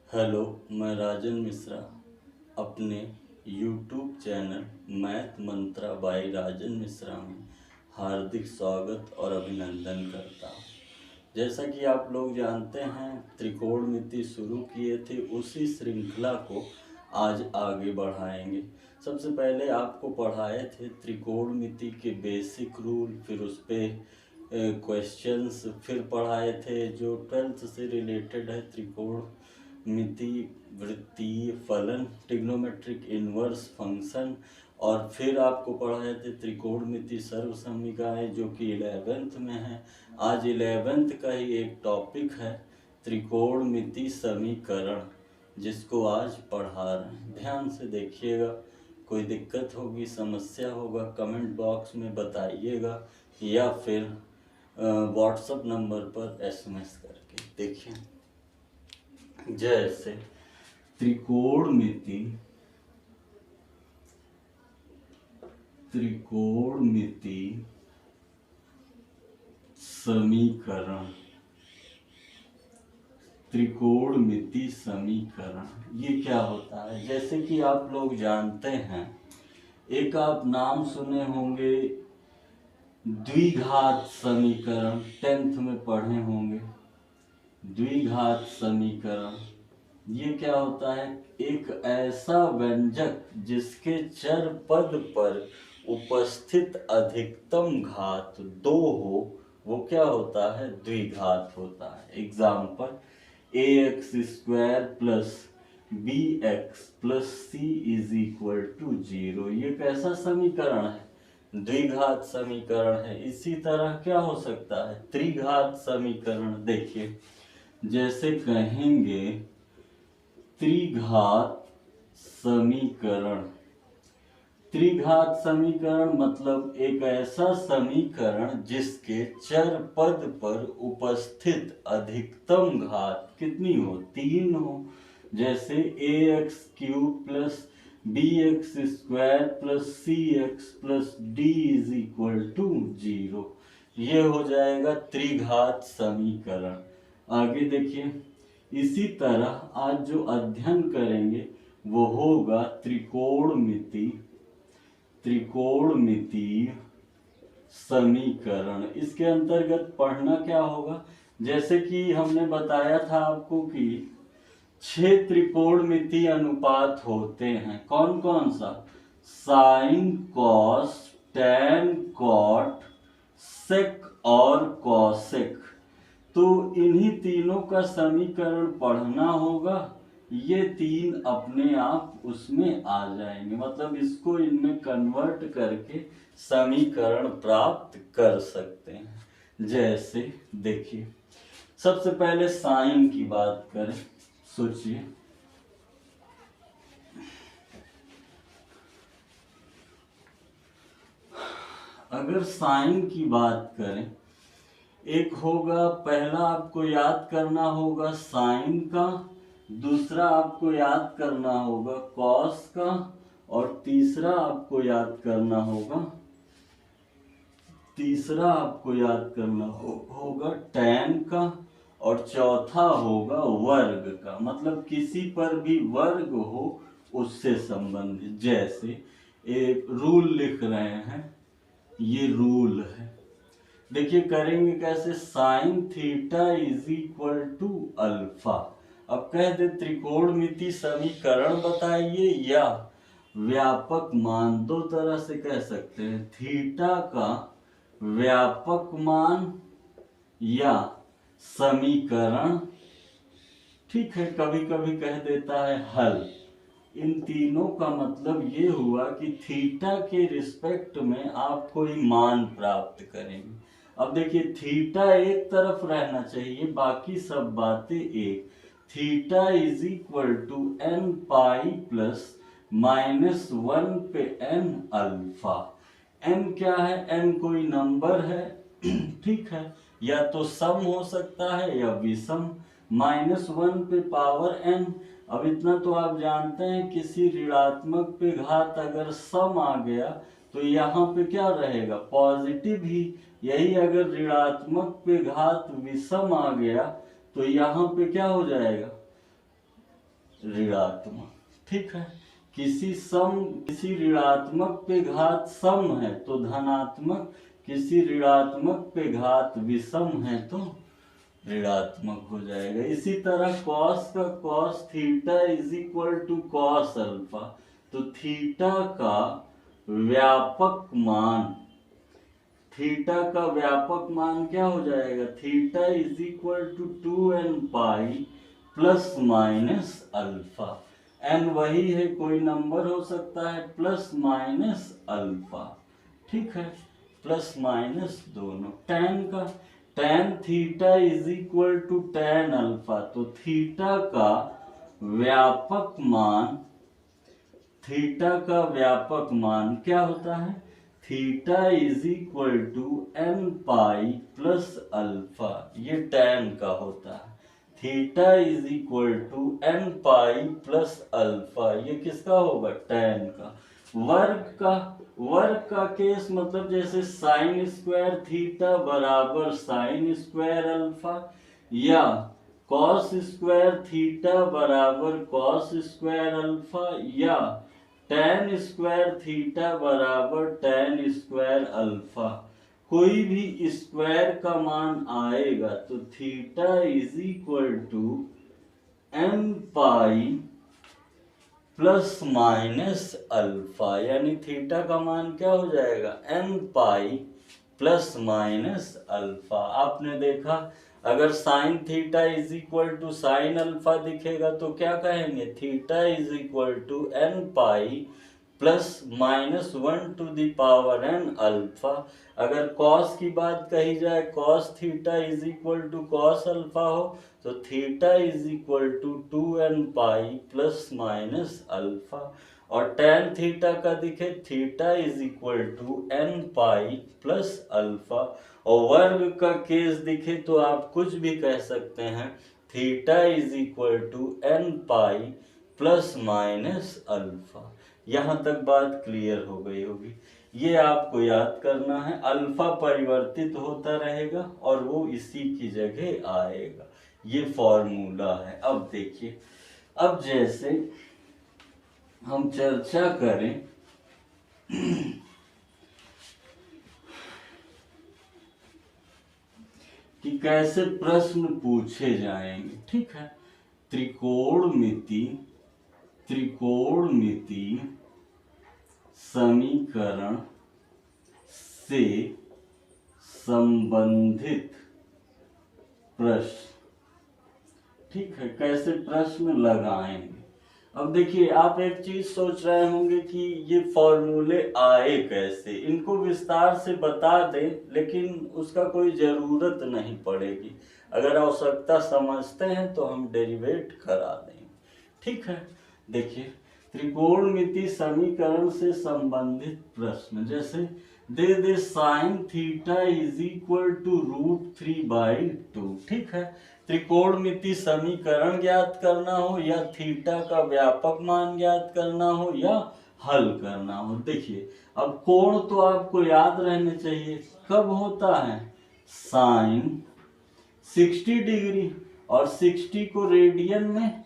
Hello, मैं राजन मिश्रा अपने YouTube channel math मंत्रा bye Rajan Mishra में हार्दिक स्वागत और अभिनंदन करता हूँ। जैसा कि आप लोग जानते हैं, त्रिकोणमिति शुरू किए थे, उसी श्रृंखला को आज आगे बढ़ाएंगे। सबसे पहले आपको पढ़ाए थे त्रिकोणमिति के बेसिक रूल, फिर उस पर क्वेश्चंस, फिर पढ़ाए थे जो 12th से रिलेटेड है त्रिकोणमिति, वृत्तीय फलन, ट्रिग्नोमेट्रिक इन्वर्स फंक्शन, और फिर आपको पढ़ाए थे त्रिकोणमिति सर्वसमीकाएँ जो कि 11th में है। आज 11th का ही एक टॉपिक है त्रिकोणमिति समीकरण, जिसको आज पढ़ा रहे हैं। ध्यान से देखिएगा, कोई दिक्कत होगी, समस्या होगा, कमेंट बॉक्स में बताइएगा या फिर व्हाट्सएप नंबर पर SMS करके। देखिए, जैसे त्रिकोणमिति समीकरण, त्रिकोणमिति समीकरण ये क्या होता है? जैसे कि आप लोग जानते हैं, एक आप नाम सुने होंगे द्विघात समीकरण, 10th में पढ़े होंगे। द्विघात समीकरण ये क्या होता है? एक ऐसा व्यंजक जिसके चर पद पर उपस्थित अधिकतम घात 2 हो, वो क्या होता है? द्विघात होता है। Example, ax² plus bx plus c is equal to 0। ये कैसा समीकरण है? द्विघात समीकरण है। इसी तरह क्या हो सकता है? त्रिघात समीकरण। देखिए, जैसे कहेंगे त्रिघात समीकरण। त्रिघात समीकरण मतलब एक ऐसा समीकरण जिसके चर पद पर उपस्थित अधिकतम घात कितनी हो? 3 हो। जैसे ax³ plus bx² plus cx plus d is equal to 0। ये हो जाएगा त्रिघात समीकरण। आगे देखिए, इसी तरह आज जो अध्ययन करेंगे वो होगा त्रिकोणमिति समीकरण। इसके अंतर्गत पढ़ना क्या होगा? जैसे कि हमने बताया था आपको कि 6 त्रिकोणमिति अनुपात होते हैं। कौन कौन सा? साइन, कॉस, टैन, कॉट, सेक और कॉसेक। तो इन्हीं तीनों का समीकरण पढ़ना होगा। ये 3 अपने आप उसमें आ जाएंगे, मतलब इसको इनमें कन्वर्ट करके समीकरण प्राप्त कर सकते हैं। जैसे देखिए, सबसे पहले साइन की बात करें। सोचिए, अगर साइन की बात करें, एक होगा, पहला आपको याद करना होगा साइन का, दूसरा आपको याद करना होगा कॉस का, और तीसरा आपको याद करना होगा टैन का, और चौथा होगा वर्ग का। मतलब किसी पर भी वर्ग हो उससे संबंधित। जैसे एक रूल लिख रहे हैं, ये रूल है। देखिए करेंगे कैसे? Sine theta is equal to alpha. अब कह दे त्रिकोणमिति समीकरण बताइए या व्यापक मान। दो तरह से कह सकते हैं, थीटा का व्यापक मान या समीकरण। ठीक है, कभी कभी कह देता है हल। इन तीनों का मतलब ये हुआ कि थीटा के रिस्पेक्ट में आप कोई मान प्राप्त करेंगे। अब देखिए, थीटा एक तरफ रहना चाहिए, बाकी सब बातें एक। Theta is equal to n pi plus -1 पे n अल्फा। n क्या है? n कोई नंबर है। ठीक है, या तो सम हो सकता है या विषम। -1 पे पावर n। अब इतना तो आप जानते हैं, किसी ऋणात्मक पे घात अगर सम आ गया तो यहाँ पे क्या रहेगा? पॉजिटिव ही। यही अगर ऋणात्मक पे घात विषम आ गया तो यहाँ पे क्या हो जाएगा? ऋणात्मक। ठीक है, किसी ऋणात्मक पे घात सम है तो धनात्मक, किसी ऋणात्मक पे घात विषम है तो ऋणात्मक हो जाएगा। इसी तरह कॉस का cos theta is equal to cos alpha, तो थीटा का व्यापक मान, थीटा का व्यापक मान क्या हो जाएगा, theta is equal to 2n pi plus minus alpha. n वही है, कोई नंबर हो सकता है, प्लस माइनस अल्फा। ठीक है, प्लस माइनस दोनों। tan theta is equal to tan alpha, तो थीटा का व्यापक मान, थीटा का व्यापक मान क्या होता है, theta is equal to n pi plus alpha, ये tan का होता है। Theta is equal to n pi plus alpha, ये किसका होगा, tan का। वर्ग का केस मतलब जैसे साइन स्क्वायर थीटा बराबर साइन स्क्वायर अल्फा, या कॉस स्क्वायर थीटा बराबर कॉस स्क्वायर अल्फा, या tan स्क्वायर थीटा बराबर tan स्क्वायर अल्फा। कोई भी स्क्वायर का मान आएगा तो theta is equal to n pi plus minus alpha, यानी थीटा का मान क्या हो जाएगा, n pi plus minus alpha. आपने देखा अगर sine theta is equal to sine alpha दिखेगा तो क्या कहेंगे, theta is equal to n pi plus minus 1 to the power n alpha. अगर कॉस की बात कही जाए, cos theta is equal to cos alpha हो तो theta is equal to 2n pi plus minus alpha. और tan थीटा का दिखे, theta is equal to n pi plus alpha. और वर्ग का केस दिखे तो आप कुछ भी कह सकते हैं, theta is equal to n pi plus minus alpha. यहाँ तक बात क्लियर हो गई होगी। ये आपको याद करना है, अल्फा परिवर्तित होता रहेगा और वो इसी की जगह आएगा, ये फॉर्मूला है। अब देखिए, अब जैसे हम चर्चा करें कि कैसे प्रश्न पूछे जाएंगे। ठीक है, त्रिकोणमिति समीकरण से संबंधित प्रश्न। ठीक है, कैसे प्रश्न लगाएंगे। अब देखिए, आप एक चीज सोच रहे होंगे कि ये फॉर्मूले आए कैसे, इनको विस्तार से बता दें, लेकिन उसका कोई जरूरत नहीं पड़ेगी। अगर आवश्यकता समझते हैं तो हम डेरिवेट करा देंगे। ठीक है, देखिए, त्रिकोणमिति समीकरण से संबंधित प्रश्न, जैसे दे sine theta is equal to √3/2। ठीक है, त्रिकोणमिति समीकरण ज्ञात करना हो, या थीटा का व्यापक मान ज्ञात करना हो, या हल करना हो। देखिए, अब कोण तो आपको याद रहने चाहिए, कब होता है, साइन 60 डिग्री, और 60 को रेडियन में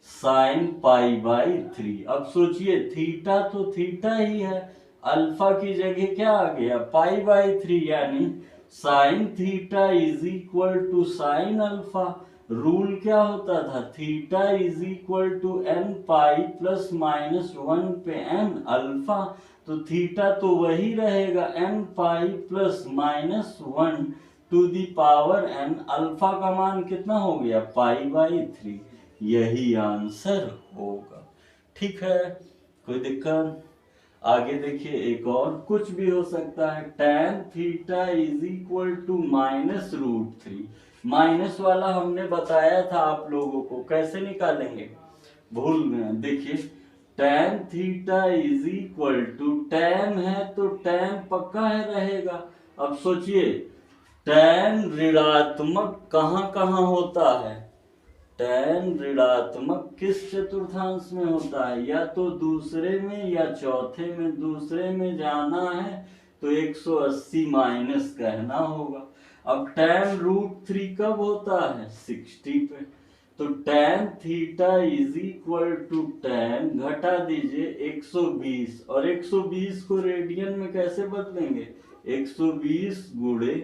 साइन π/3। अब सोचिए, थीटा तो थीटा ही है, अल्फा की जगह क्या आ गया, π/3, यानी sine theta is equal to sine alpha. Rule क्या होता था, theta is equal to n pi plus minus 1 पे n अल्फा, तो थीटा तो वही रहेगा, n pi plus minus 1 to the power n। Alpha का मान कितना हो गया, π/3। यही आंसर होगा। ठीक है, कोई दिक्कत। आगे देखिए, एक और कुछ भी हो सकता है, tan theta is equal to -√3। Minus वाला हमने बताया था आप लोगों को, कैसे निकालेंगे, भूल गए। देखिए, tan theta is equal to, tan है तो tan पक्का है रहेगा। अब सोचिए, tan ऋणात्मक कहाँ कहाँ होता है, tan ऋणात्मक किस चतुर्थांश में होता है, या तो दूसरे में या चौथे में। दूसरे में जाना है तो 180 माइनस कहना होगा। अब tan √3 कब होता है, 60 पे। तो tan theta is equal to tan, घटा दीजिए 120, और 120 को रेडियन में कैसे बदलेंगे, 120 गुणे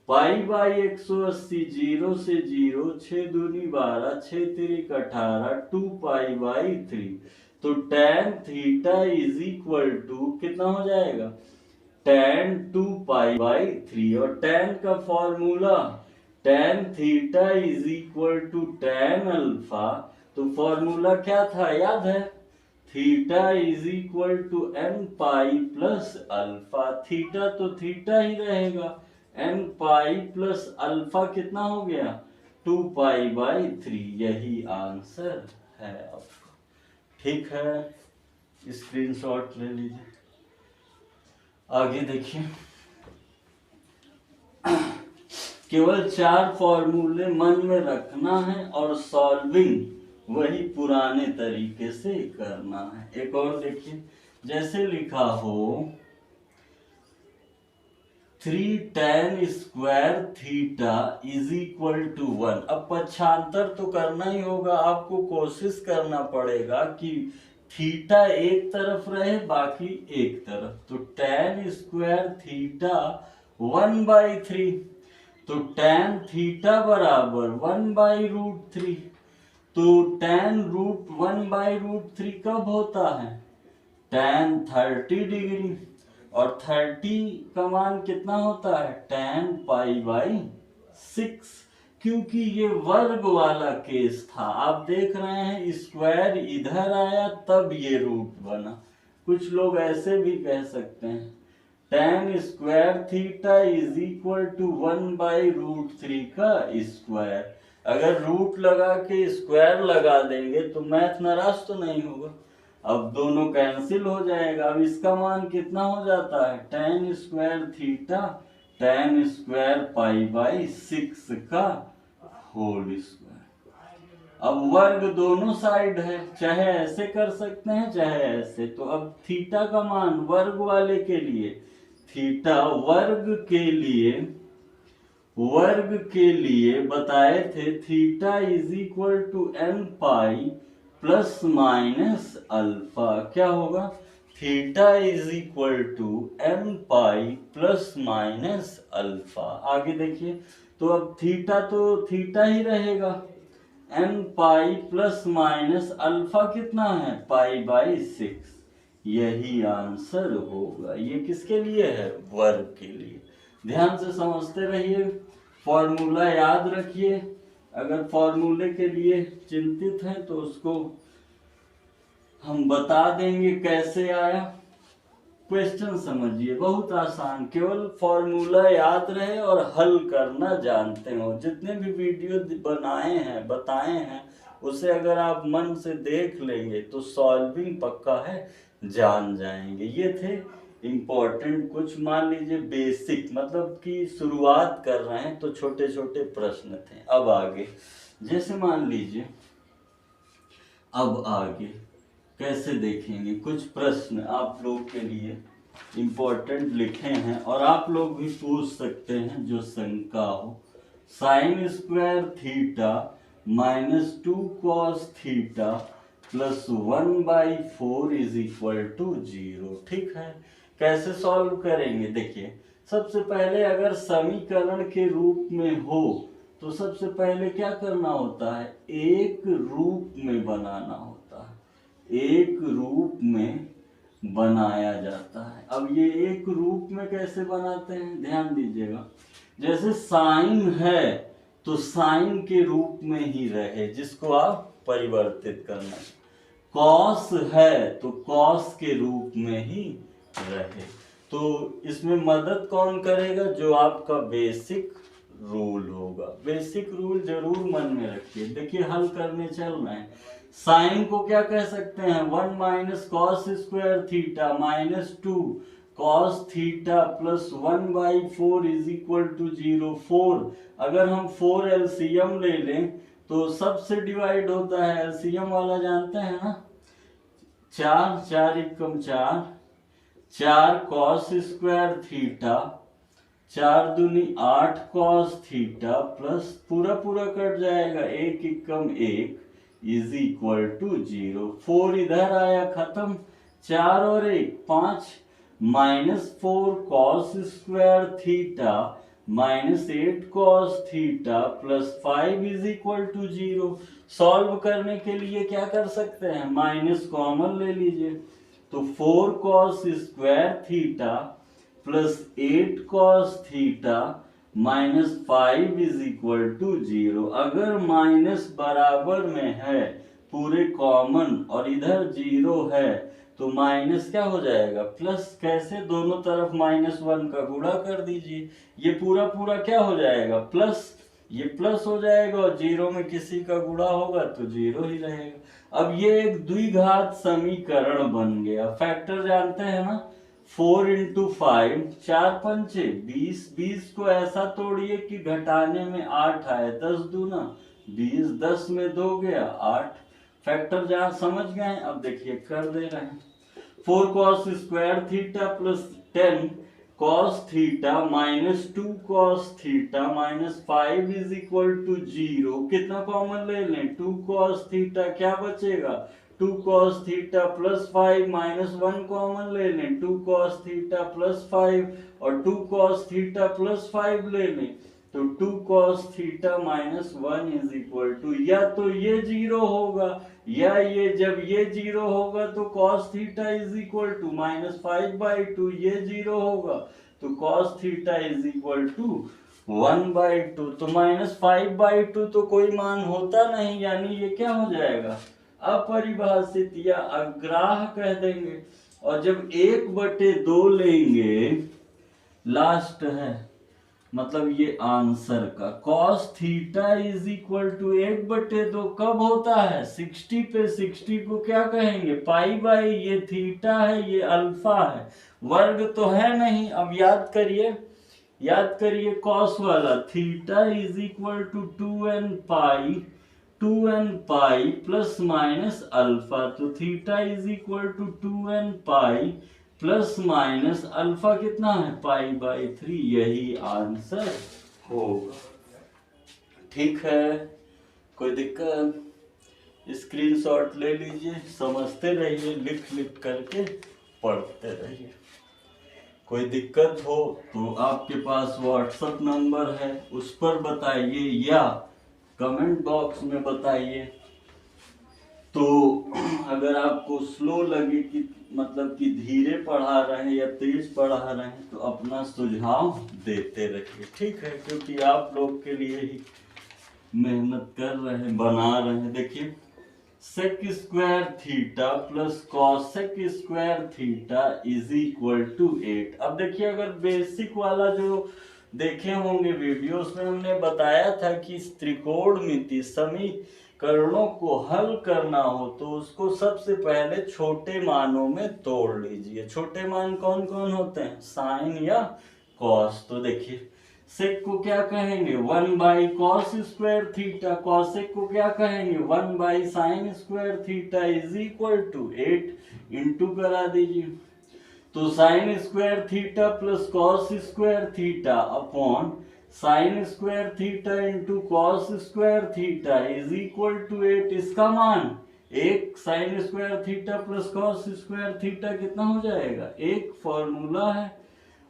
पाई बाई 180, 0 से 0, 6 दूनी 12, 6 तिरिक 18, 2 पाई बाई 3। तो tan theta is equal to कितना हो जाएगा, tan 2 पाई बाई 3, और tan का formula tan theta is equal to tan alpha, तो फॉर्मूला क्या था याद है, theta is equal to n pi plus alpha, theta तो थीटा ही रहेगा, n पाई प्लस अल्फा कितना हो गया, 2 पाई बाई 3, यही आंसर है आपका। ठीक है, स्क्रीनशॉट ले लीजिए। आगे देखिए, केवल 4 फॉर्मूले मन में रखना है और सॉल्विंग वही पुराने तरीके से करना है। एक और देखिए, जैसे लिखा हो 3 tan square theta is equal to 1। अब पक्षांतर तो करना ही होगा, आपको कोशिश करना पड़ेगा कि थीटा एक तरफ रहे बाकी एक तरफ। तो tan स्क्वायर थीटा 1/3, तो tan थीटा बराबर 1/√3। तो tan √1/√3 कब होता है, tan 30 डिग्री, और 30 का मान कितना होता है, tan π/6। क्योंकि ये वर्ग वाला केस था, आप देख रहे हैं स्क्वायर इधर आया तब ये रूट बना। कुछ लोग ऐसे भी कह सकते हैं tan square theta is equal to 1/√3 का स्क्वायर। अगर रूट लगा के स्क्वायर लगा देंगे तो मैथ नाराज तो नहीं होगा, अब दोनों कैंसिल हो जाएगा। अब इसका मान कितना हो जाता है, tan square theta tan square π/6 का होल स्क्वायर। अब वर्ग दोनों साइड है, चाहे ऐसे कर सकते हैं चाहे ऐसे। तो अब थीटा का मान वर्ग वाले के लिए, थीटा वर्ग के लिए बताए थे theta is equal to n pi plus minus alpha. क्या होगा, theta is equal to n pi plus minus alpha. आगे देखिए, तो अब थीटा तो थीटा ही रहेगा, n pi plus minus alpha कितना है, π/6, यही आंसर होगा। ये किसके लिए है, वर्ग के लिए। ध्यान से समझते रहिए, फॉर्मूला याद रखिए। अगर फॉर्मूले के लिए चिंतित हैं तो उसको हम बता देंगे कैसे आया। क्वेश्चन समझिए, बहुत आसान, केवल फॉर्मूला याद रहे और हल करना जानते हो। जितने भी वीडियो बनाए हैं बताए हैं उसे अगर आप मन से देख लेंगे तो सॉल्विंग पक्का है, जान जाएंगे। ये थे इम्पोर्टेंट कुछ, मान लीजिए बेसिक, मतलब कि शुरुआत कर रहे हैं तो छोटे छोटे प्रश्न थे। अब आगे जैसे मान लीजिए, अब आगे कैसे देखेंगे, कुछ प्रश्न आप लोग के लिए इम्पोर्टेंट लिखे हैं और आप लोग भी पूछ सकते हैं जो शंका हो। Sine square theta -2 cos theta plus 1/4 is equal to 0। ठीक है, कैसे सॉल्व करेंगे, देखिए सबसे पहले अगर समीकरण के रूप में हो तो सबसे पहले क्या करना होता है, एक रूप में बनाना होता है, एक रूप में बनाया जाता है। अब ये एक रूप में कैसे बनाते हैं, ध्यान दीजिएगा। जैसे साइन है तो साइन के रूप में ही रहे, जिसको आप परिवर्तित करना। कॉस है तो कॉस के रूप में ही रहे। तो इसमें मदद कौन करेगा, जो आपका बेसिक रूल होगा। बेसिक रूल जरूर मन में रखिए। देखिए हल करने चल रहे हैं, साइन को क्या कह सकते हैं, 1 minus cos square theta -2 cos theta plus 1/4 is equal to 0। 4, अगर हम 4 एलसीएम ले लें तो सबसे डिवाइड होता है, एलसीएम वाला जानते हैं ना, 4 4 एकम 4 4 कॉस स्क्वायर थीटा 4 दूनी 8 कॉस थीटा प्लस पूरा पूरा कट जाएगा, एक एकम एक इज इक्वल टू 0। 4 इधर आया खत्म, 4 और 1 5 -4 cos square theta -8 cos theta plus 5 is equal to 0। Solve करने के लिए क्या कर सकते हैं, माइनस कॉमन ले लीजिए। तो 4 cos square theta plus 8 cos theta -5 is equal to 0। अगर माइनस बराबर में है पूरे कॉमन और इधर 0 है तो माइनस क्या हो जाएगा, प्लस। कैसे, दोनों तरफ -1 का गुणा कर दीजिए, ये पूरा पूरा क्या हो जाएगा, प्लस। ये प्लस हो जाएगा और 0 में किसी का गुणा होगा तो 0 ही रहेगा। अब ये एक द्विघात समीकरण बन गया। फैक्टर जानते हैं ना, 4 इंटू 5 4 पंचे 20, 20 को ऐसा तोड़िए कि घटाने में 8 आए, 10 दूना 20, 10 में 2 गया 8। फैक्टर जहां समझ गए, अब देखिए कर दे रहे हैं। 4 cos square theta plus 10 cos theta -2 cos theta -5 is equal to 0। कितना कॉमन ले लें, 2 कॉस थीटा, क्या बचेगा 2 cos थीटा प्लस 5 -1 कॉमन ले लें, 2 cos थीटा प्लस 5 और 2 cos थीटा प्लस 5 ले लें तो 2 cos theta -1 is equal to, या तो ये 0 होगा या ये, जब ये 0 होगा तो cos theta is equal to -5/2, ये 0 होगा तो cos theta is equal to 1/2। तो -5/2 तो कोई मान होता नहीं, यानी ये क्या हो जाएगा, अपरिभाषित या अग्राह्य कह देंगे। और जब 1/2 लेंगे, लास्ट है, मतलब ये आंसर का cos theta is equal to 1/2 कब होता है, 60 पे। 60 को क्या कहेंगे, पाई/, ये थीटा है, ये अल्फा है, वर्ग तो है नहीं। अब याद करिए, याद करिए cos वाला, theta is equal to 2n pi plus minus alpha. तो theta is equal to 2n pi plus minus alpha कितना है, पाई/3। यही आंसर होगा। ठीक है, कोई दिक्कत, स्क्रीनशॉट ले लीजिए, समझते रहिए, लिख लिख करके पढ़ते रहिए। कोई दिक्कत हो तो आपके पास व्हाट्सएप नंबर है, उस पर बताइए या कमेंट बॉक्स में बताइए। तो अगर आपको स्लो लगे कि मतलब कि धीरे पढ़ा रहे हैं या तेज पढ़ा रहे हैं तो अपना सुझाव देते रहिए, ठीक है, क्योंकि आप लोग के लिए ही मेहनत कर रहे हैं, बना रहे हैं। देखिए sec square theta plus cosec square theta is equal to 8। अब देखिए, अगर बेसिक वाला जो देखे होंगे वीडियो, उसमें हमने बताया था कि त्रिकोणमिति समीकरणों को हल करना हो तो उसको सबसे पहले छोटे मानों में तोड़ लीजिए। छोटे मान कौन कौन होते हैं, साइन या कॉस। तो देखिए सेक को क्या कहेंगे, 1/cos स्क्वायर थीटा। कॉसेक को क्या कहेंगे, 1/sin square theta is equal to 8। Into करा दीजिए, तो sine square theta plus cos square theta upon sine square theta into cos square theta is equal to 8। इसका मान 1, sine square theta plus cos square theta कितना हो जाएगा, एक formula है।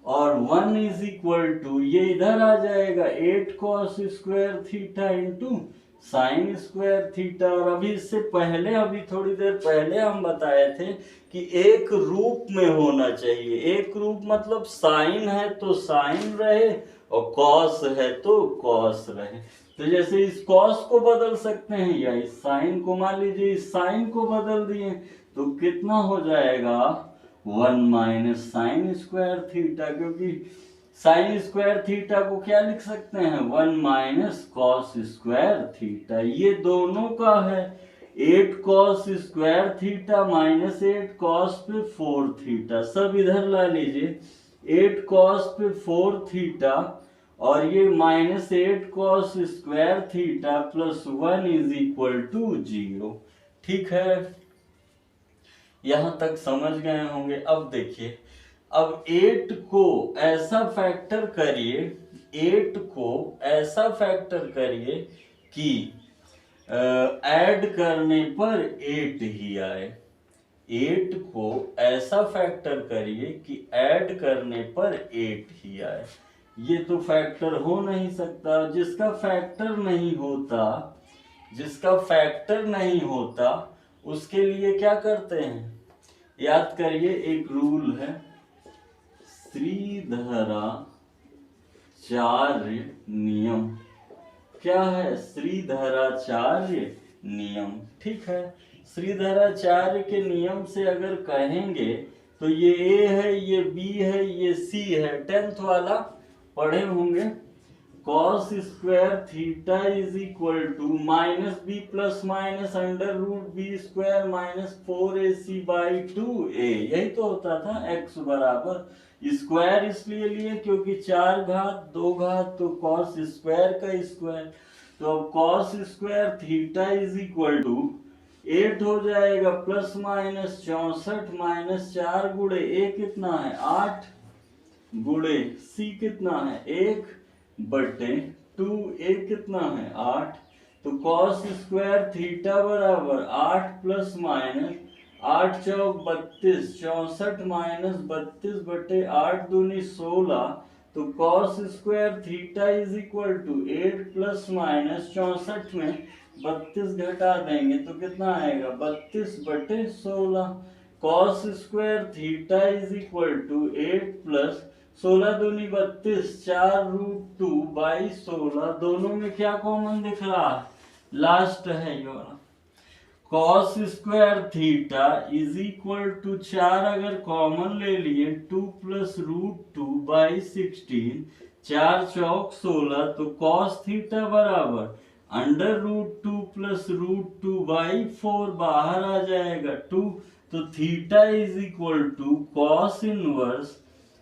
और 1 इज इक्वल टू, ये इधर आ जाएगा 8 cos square theta into sign square theta. और अभी इससे पहले, अभी थोड़ी देर पहले हम बताए थे कि एक रूप में होना चाहिए। एक रूप मतलब साइन है तो साइन रहे और कॉस है तो कॉस रहे। तो जैसे इस कॉस को बदल सकते हैं या इस साइन को, मान लीजिए इस साइन को बदल दिए तो कितना हो जाएगा, 1 माइनस साइन स्क्वायर थीटा, क्योंकि साइन स्क्वायर थीटा को क्या लिख सकते हैं, 1 माइनस कॉस स्क्वायर थीटा। ये दोनों का है 8 cos square theta minus 8 cos पे 4 थीटा, सब इधर ला लीजिए। 8 कॉस पे 4 थीटा और ये minus 8 cos square theta plus 1 is equal to 0। ठीक है, यहां तक समझ गए होंगे। अब देखिए अब 8 को ऐसा फैक्टर करिए, 8 को ऐसा फैक्टर करिए कि ऐड करने पर 8 ही आए। 8 को ऐसा फैक्टर करिए कि ऐड करने पर 8 ही आए। ये तो फैक्टर हो नहीं सकता। जिसका फैक्टर नहीं होता, जिसका फैक्टर नहीं होता उसके लिए क्या करते हैं, याद करिए, एक रूल है, श्रीधराचार्य नियम। क्या है? श्रीधराचार्य नियम। ठीक है, श्रीधराचार्य के नियम से अगर कहेंगे तो ये ए है, ये बी है, ये सी है। 10th वाला पढ़े होंगे। cos square theta is equal to minus b plus minus under root b square minus 4ac by 2a। यही तो होता था। x बराबर स्क्वायर इसलिए लिए क्योंकि 4 घात 2 घात, तो cos स्क्वायर का स्क्वायर। तो अब cos square theta is equal to 8 हो जाएगा प्लस माइनस 64 माइनस 4 गुणे ए कितना है 8 गुणे सी कितना है 1 बटे 2a कितना है 8। तो cos स्क्वायर थीटा बराबर 8 प्लस माइनस 8 चौक 32, 64 माइनस 32 बटे 8 दूनी 16। तो cos square theta is equal to 8 plus minus 64 में 32 घटा देंगे तो कितना आएगा 32 बटे 16। cos square theta is equal to 8 plus 16 दूनी 32, 4 रूट 2 बाई 16। दोनों में क्या कॉमन दिख रहा है? लास्ट है ये वाला। cos square theta is equal to 4 अगर कॉमन ले लिए 2 प्लस रूट 2 बाई 16, 4 चौक 16। तो cos थीटा बराबर under root 2 plus root 2 by 4 बाहर आ जाएगा 2। तो theta is equal to cos inverse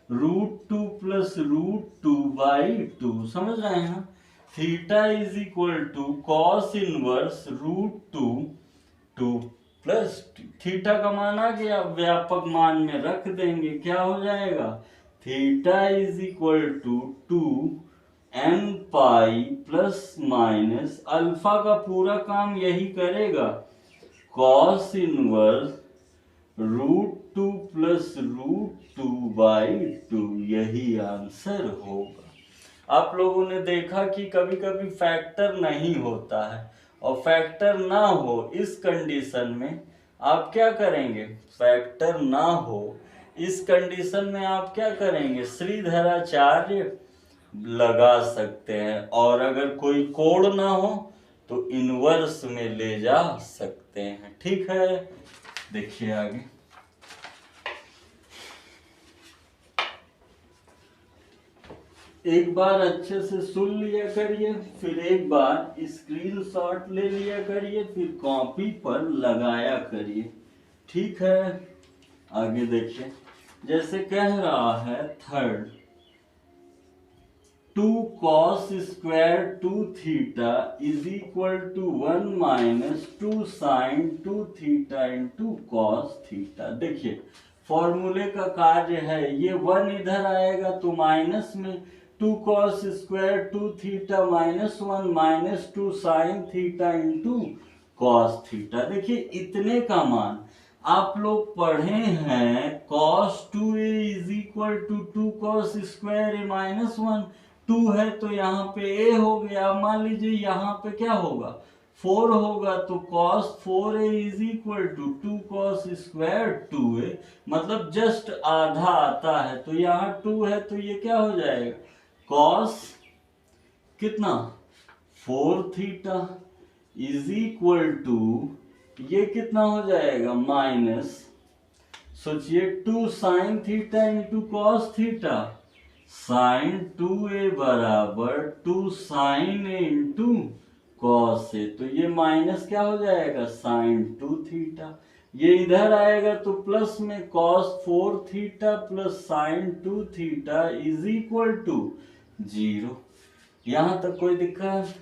root 2 plus root 2 by 2। समझ रहे हैं ना? Theta is equal to cos inverse root 2 plus theta का मान आ गया, व्यापक मान में रख देंगे, क्या हो जाएगा theta is equal to 2n pi plus minus alpha का पूरा काम यही करेगा, cos inverse root 2 plus root 2 by 2। यही आंसर होगा। आप लोगों ने देखा कि कभी कभी फैक्टर नहीं होता है, और फैक्टर ना हो इस कंडीशन में आप क्या करेंगे, फैक्टर ना हो इस कंडीशन में आप क्या करेंगे, श्रीधराचार्य लगा सकते हैं। और अगर कोई कोड ना हो तो इनवर्स में ले जा सकते हैं। ठीक है, देखिए आगे। एक बार अच्छे से सुन लिया करिए, फिर एक बार स्क्रीनशॉट ले लिया करिए, फिर कॉपी पर लगाया करिए। ठीक है, आगे देखिए। जैसे कह रहा है third, 2 cos square 2 theta is equal to 1 minus 2 sine 2 theta into cos theta. देखिए फॉर्मूले का कार्य है, ये 1 इधर आएगा तो माइनस में 2 cos square 2 theta minus 1 minus 2 sine theta into cos theta. देखिए इतने का मान आप लोग पढ़े हैं, cos 2a is equal to 2 cos square a minus 1। 2 है तो यहाँ पे a हो गया। मान लीजिए यहाँ पे क्या होगा 4 होगा, तो cos 4a is equal to 2 cos square 2a, मतलब जस्ट आधा आता है। तो यहाँ 2 है तो ये क्या हो जाएगा cos कितना 4 थीटा इज इक्वल टू ये कितना हो जाएगा माइनस, सोचिए 2 sine theta into cos theta, sine 2a बराबर 2 sine a into cos a. तो ये माइनस क्या हो जाएगा साइन 2 थीटा, ये इधर आएगा तो प्लस में cos 4 theta plus sine 2 theta is equal to 0। यहां तक कोई दिक्कत?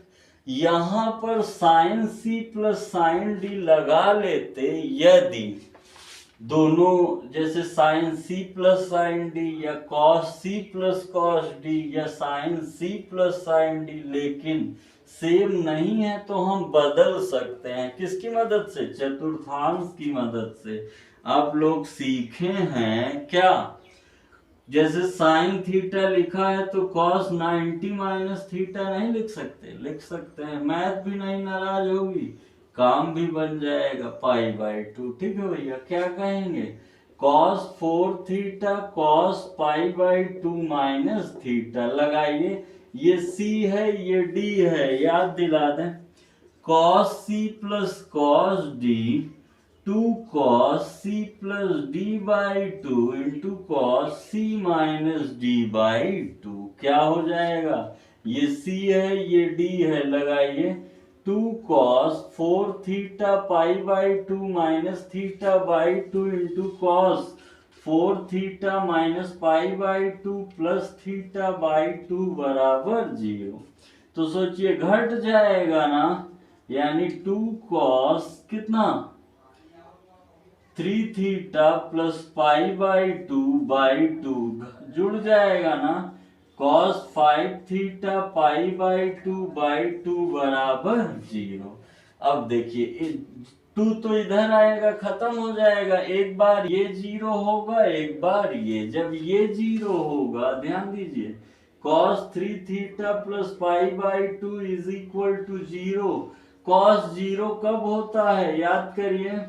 यहां पर sine C plus sine D लगा लेते यदि दोनों जैसे sine C plus sine D या कॉस सी प्लस कॉस डी या sine C plus sine D, लेकिन सेम नहीं है तो हम बदल सकते हैं। किसकी मदद से? चतुर्थांश की मदद से। आप लोग सीखे हैं क्या? जैसे साइन थीटा लिखा है तो कॉस 90 माइनस थीटा नहीं लिख सकते? लिख सकते हैं। मैथ भी नहीं नाराज होगी, काम भी बन जाएगा π/2। ठीक है भैया, क्या कहेंगे? Cos 4 theta cos π/2 minus theta. लगाइए, ये सी है ये डी है, याद दिला दें। Cos C plus cos d 2 cos c plus d by 2 into cos c minus D by 2। क्या हो जाएगा? ये c है ये d है, लगाइए 2 cos 4 theta π/2 minus theta by 2 into cos 4 theta minus π/2 plus theta by 2 बराबर 0। तो सोचिए घट जाएगा ना, यानी 2 cos कितना 3 थीटा प्लस π/2 बाई 2 जुड़ जाएगा ना, cos 5 थीटा π/2 बाई 2 बराबर 0। अब देखिए 2 तो इधर आएगा, खत्म हो जाएगा। एक बार ये 0 होगा, एक बार ये। जब ये 0 होगा, ध्यान दीजिए, cos 3 theta plus π/2 is equal to 0। cos 0 कब होता है? याद करिए,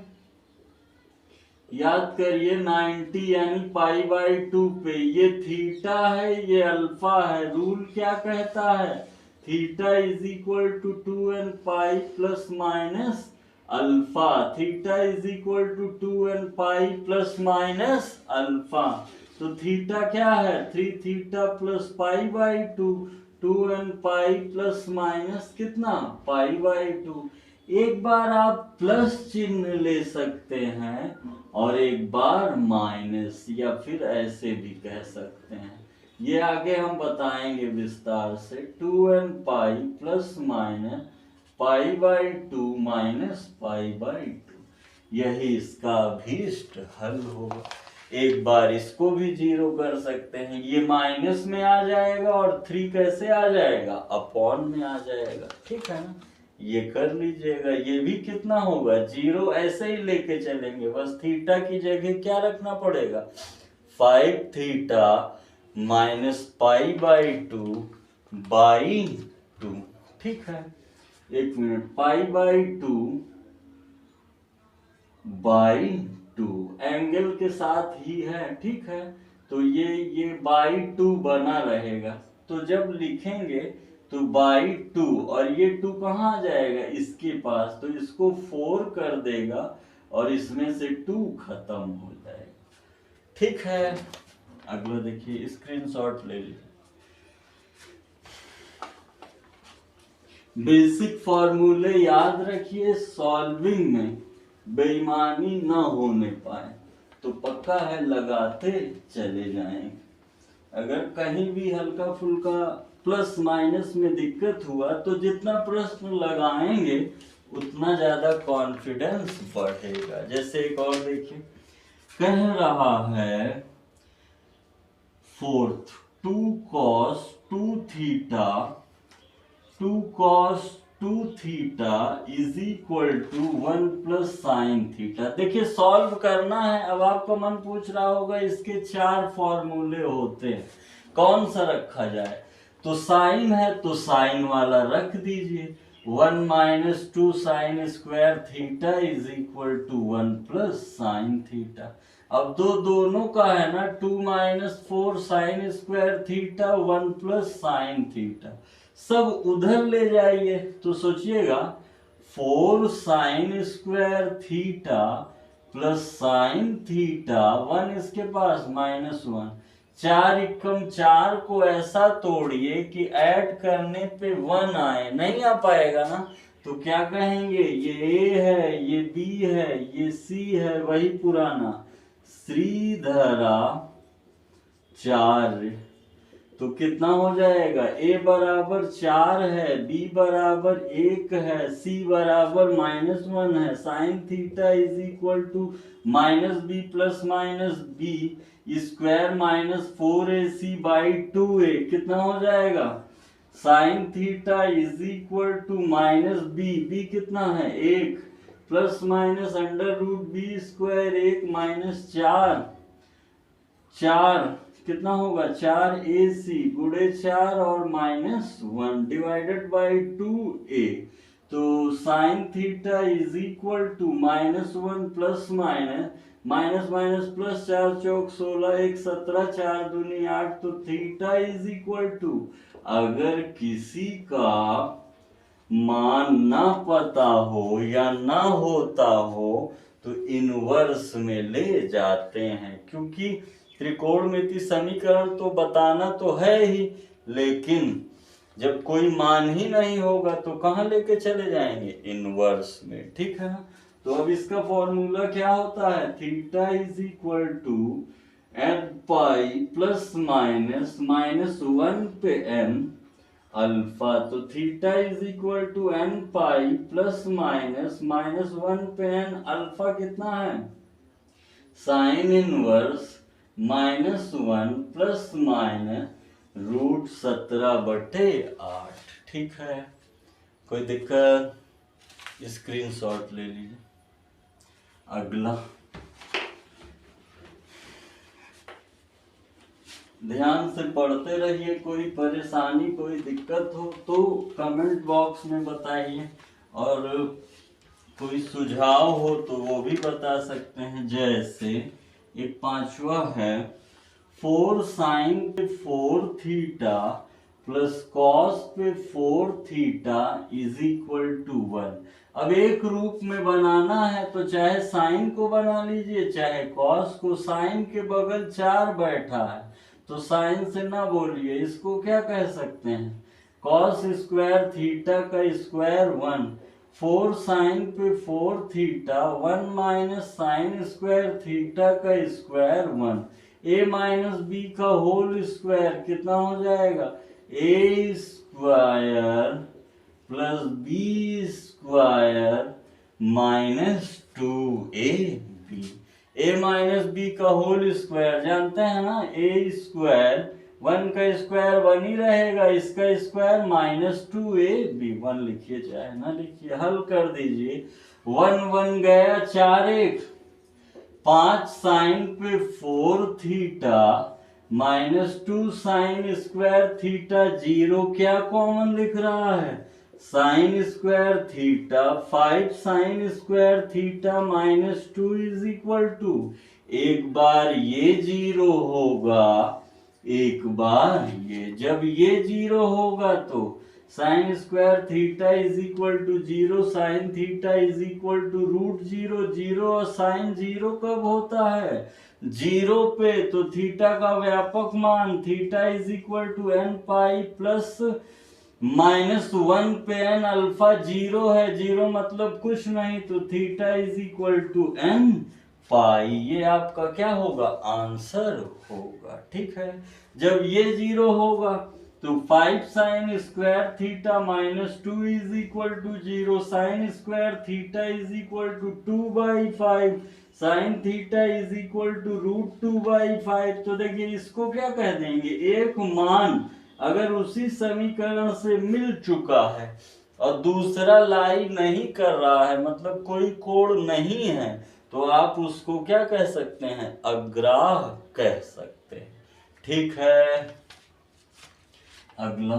याद करिए 90 यानी π/2 पे। ये थीटा है ये अल्फा है। रूल क्या कहता है? Theta is equal to 2n pi plus minus alpha. Theta is equal to 2n pi plus minus alpha. तो थीटा क्या है? 3 theta plus π/2 2n pi plus minus कितना π/2। एक बार आप प्लस चिन्ह ले सकते हैं और एक बार माइनस, या फिर ऐसे भी कह सकते हैं। ये आगे हम बताएंगे विस्तार से। 2n pi plus minus π/2 minus π/2, यही इसका अभीष्ट हल होगा। एक बार इसको भी 0 कर सकते हैं, ये माइनस में आ जाएगा और 3 कैसे आ जाएगा? अपॉन में आ जाएगा। ठीक है ना, ये कर लीजिएगा। ये भी कितना होगा? 0। ऐसे ही लेके चलेंगे, बस थीटा की जगह क्या रखना पड़ेगा? 5 थीटा माइनस π/2 बाई 2। ठीक है, एक मिनट, π/2 बाई 2 एंगल के साथ ही है। ठीक है, तो ये बाई 2 बना रहेगा। तो जब लिखेंगे तो बाई 2, और ये 2 कहाँ आ जाएगा? इसके पास, तो इसको 4 कर देगा और इसमें से 2 खत्म हो जाएगा। ठीक है, अगला देखिए, स्क्रीनशॉट ले लीजिए। बेसिक फॉर्मूले याद रखिए, सॉल्विंग में बेईमानी ना होने पाए तो पक्का है लगाते चले जाएंगे। अगर कहीं भी हल्का फुल्का प्लस माइनस में दिक्कत हुआ तो जितना प्रश्न लगाएंगे उतना ज्यादा कॉन्फिडेंस बढ़ेगा। जैसे एक और देखिए, कह रहा है 4th 2 cos 2 theta 2 cos 2 theta is equal to 1 plus sine theta. देखिए सॉल्व करना है। अब आपका मन पूछ रहा होगा इसके 4 फॉर्मूले होते हैं, कौन सा रखा जाए? तो साइन है तो साइन वाला रख दीजिए। 1 minus 2 sine square theta is equal to 1 plus sine theta. अब दोनों का है ना, 2 minus 4 sine square theta 1 plus sine theta, सब उधर ले जाइए। तो सोचिएगा 4 sine square theta plus sine theta, 1 इसके पास माइनस 1, 4 एकम 4 को ऐसा तोड़िए कि ऐड करने पे 1 आए। नहीं आ पाएगा ना, तो क्या कहेंगे? ये ए है, ये बी है, ये सी है, वही पुराना श्रीधरा 4 तो कितना हो जाएगा, a बराबर 4 है, b बराबर 1 है, c बराबर -1 है, sine theta is equal to -b plus -b square -4ac/2a कितना हो जाएगा, sine theta is equal to -b कितना है 1 प्लस माइनस √b स्क्वायर 1 - 4 कितना होगा 4ac गुणे 4 और -1 डिवाइडेड बाई 2a। तो sine theta is equal to -1 plus minus plus 4 चौक 16 1 17 4 दूनी 8। तो थीटा इज इक्वल टू, अगर किसी का मान ना पता हो या ना होता हो तो इनवर्स में ले जाते हैं, क्योंकि त्रिकोणमिति समीकरण तो बताना तो है ही, लेकिन जब कोई मान ही नहीं होगा तो कहाँ लेके चले जाएंगे, इनवर्स में। ठीक है ना। तो अब इसका फॉर्मूला क्या होता है, theta is equal to n pi plus minus 1 पे n अल्फा। तो theta is equal to n pi plus minus -1 पे n अल्फा कितना है, साइन इनवर्स -1 प्लस √17/8। ठीक है, कोई दिक्कत, स्क्रीनशॉट ले लीजिए। अगला ध्यान से पढ़ते रहिए, कोई परेशानी कोई दिक्कत हो तो कमेंट बॉक्स में बताइए, और कोई सुझाव हो तो वो भी बता सकते हैं। जैसे एक 5वां है 4 साइन पे 4 थीटा प्लस कॉस पे 4 थीटा इज इक्वल टू 1। अब एक रूप में बनाना है तो चाहे साइन को बना लीजिए चाहे कॉस को। साइन के बगल 4 बैठा है तो साइन से ना बोलिए, इसको क्या कह सकते हैं, कॉस स्क्वायर थीटा का स्क्वायर 1। 4 साइन पे 4 theta 1 minus sine square theta का स्क्वायर 1 a माइनस बी का होल स्क्वायर कितना हो जाएगा, a square plus b square -2ab। a minus b का होल स्क्वायर जानते हैं ना, a स्क्वायर 1 का स्क्वायर 1 ही रहेगा, इसका स्क्वायर -2ab। 1 लिखिए चाहे ना लिखिए, हल कर दीजिए। 1 1 गया 4 1 5 साइन पे 4 थीटा -2 साइन स्क्वायर थीटा 0 क्या कॉमन दिख रहा है, sine square theta 5 sine square theta -2 is equal to, एक बार ये 0 होगा एक बार ये, जब ये 0 होगा तो sine square theta is equal to 0 sine theta is equal to √0। 0 और साइन 0 कब होता है, 0 पे, तो थीटा का व्यापक मान theta is equal to n pi plus -1 पे n अल्फा 0 है, 0 मतलब कुछ नहीं, तो theta is equal to n pi. ये आपका क्या होगा, आंसर होगा। ठीक है, जब ये 0 होगा तो 5 sine square theta -2 is equal to 0 sine square theta is equal to 2/5 sine theta is equal to √2/5। तो देखिए इसको क्या कह देंगे, एक मान अगर उसी समीकरण से मिल चुका है और दूसरा लाई नहीं कर रहा है, मतलब कोई कोण नहीं है, तो आप उसको क्या कह सकते हैं, अग्राह कह सकते हैं। ठीक है, अगला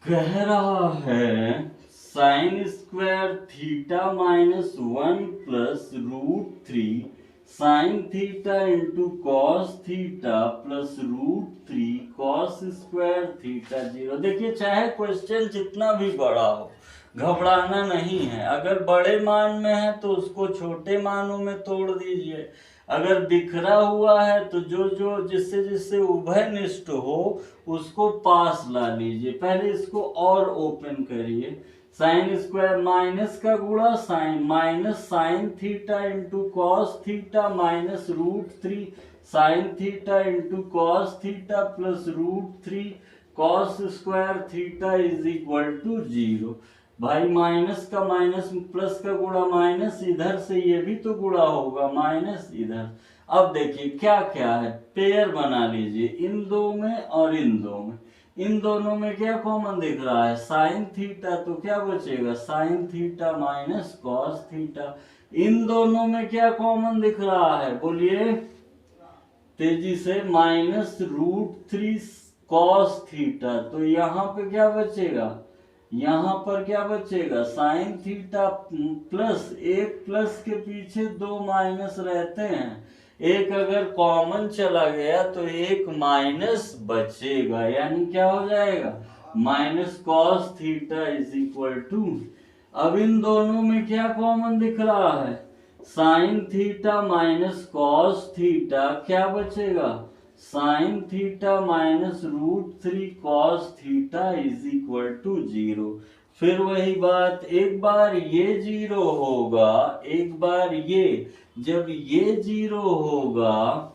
कह रहा है sine square theta -1 plus √3 sine theta into cos theta plus √3 cos square theta 0। देखिए चाहे क्वेश्चन जितना भी बड़ा हो घबराना नहीं है, अगर बड़े मान में है तो उसको छोटे मानों में तोड़ दीजिए, अगर बिखरा हुआ है तो जो जो जिससे जिससे उभयनिष्ठ हो उसको पास ला लीजिए। पहले इसको और ओपन करिए। साइन स्क्वायर माइनस का गुणा sine minus sine theta into cos theta minus √3 sine theta into cos theta plus √3 cos square theta is equal to 0। भाई माइनस का माइनस प्लस का गुणा माइनस, इधर से ये भी तो गुणा होगा माइनस इधर। अब देखिए क्या क्या है, पेयर बना लीजिए इन दो में और इन दो में। इन दोनों में क्या कॉमन दिख रहा है, साइन थीटा, तो क्या बचेगा sine theta minus cos theta. इन दोनों में क्या कॉमन दिख रहा है, बोलिए तेजी से, माइनस √3 कॉस थीटा। तो यहाँ पे क्या बचेगा, यहाँ पर क्या बचेगा साइन थीटा प्लस, एक प्लस के पीछे दो माइनस रहते हैं, एक अगर कॉमन चला गया तो एक माइनस बचेगा, यानी क्या हो जाएगा minus cos theta is equal to. अब इन दोनों में क्या कॉमन दिख रहा है, sine theta minus cos theta, क्या बचेगा sine theta minus √3 cos theta is equal to 0। फिर वही बात, एक बार ये 0 होगा, एक बार ये, जब ये 0 होगा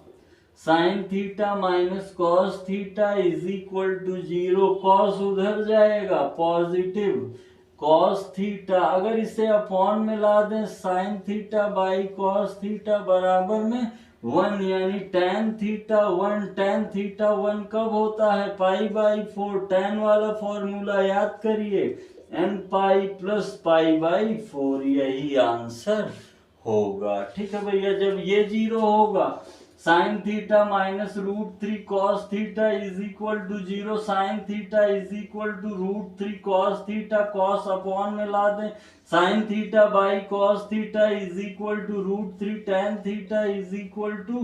sine theta minus cos theta is equal to 0, cos उधर जाएगा पॉजिटिव, कॉस थीटा अगर इसे अपॉन में ला दें sine theta by cos theta बराबर में 1, यानी tan थीटा 1, tan थीटा 1 कब होता है π/4। tan वाला फॉर्मूला याद करिए, n पाई प्लस π/4, यही आंसर होगा। ठीक है भैया, जब ये 0 होगा sine theta minus √3 cos theta is equal to 0, sine theta is equal to √3 cos theta, cos upon में ला दें sine theta by cos theta is equal to √3 tan theta is equal to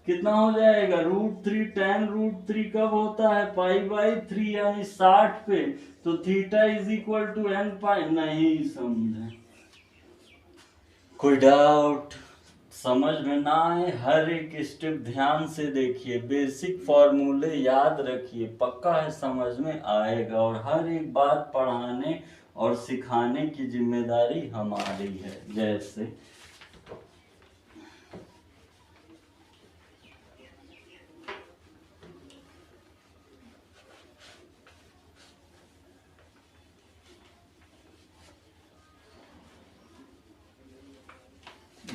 कितना हो जाएगा √3 tan √3 कब होता है π/3, यानी 60 पे, तो theta is equal to n pi. नहीं समझे, कोई डाउट समझ में ना आए, हर एक स्टेप ध्यान से देखिए, बेसिक फॉर्मूले याद रखिए, पक्का है समझ में आएगा। और हर एक बात पढ़ाने और सिखाने की जिम्मेदारी हमारी है। जैसे